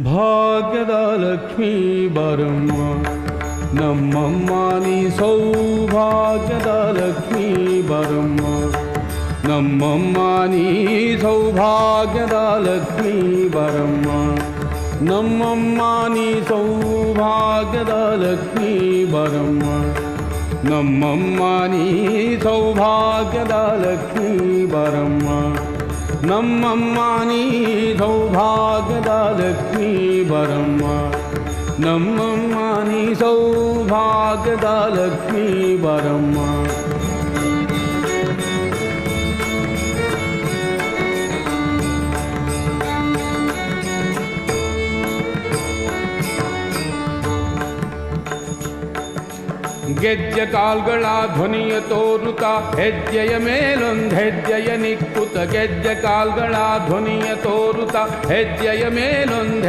ಭಾಗ್ಯದ ಲಕ್ಷ್ಮೀ ಬರಮ್ಮ ನಮ್ಮಮ್ಮ ನೀ ಸೌಭಾಗ್ಯದ ಲಕ್ಷ್ಮೀ ಬರಮ್ಮ ನಮ್ಮಮ್ಮ ನೀ ಸೌಭಾಗ್ಯದ ಲಕ್ಷ್ಮೀ ಬರಮ್ಮ ನಮ್ಮಮ್ಮ ನೀ ಸೌಭಾಗ್ಯದ ಲಕ್ಷ್ಮೀ ಬರಮ್ಮ ನಮ್ಮಮ್ಮ ನೀ ಸೌಭಾಗ್ಯದ ಲಕ್ಷ್ಮೀ ಬರಮ್ಮ ನಮ್ಮಮ್ಮ ನೀ ಸೌಭಾಗ್ಯದ ಲಕ್ಷ್ಮೀ ಬರಮ್ಮ ನಮ್ಮಮ್ಮ ನೀ ಸೌಭಾಗ್ಯದ ಲಕ್ಷ್ಮೀ ಬರಮ್ಮ ಗೆಜ್ಜೆ ಕಾಲ್ಗಳ ಧ್ವನಿಯ ತೋರುತ್ತ ಹೆಜ್ಜೆಯ ಮೇಲೊಂದು ಹೆಜ್ಜೆಯ ನಿಕ್ಕುತ್ತ ಗೆಜ್ಜೆ ಕಾಲ್ಗಳ ಧ್ವನಿಯ ತೋರುತ್ತ ಹೆಜ್ಜೆಯ ಮೇಲೊಂದು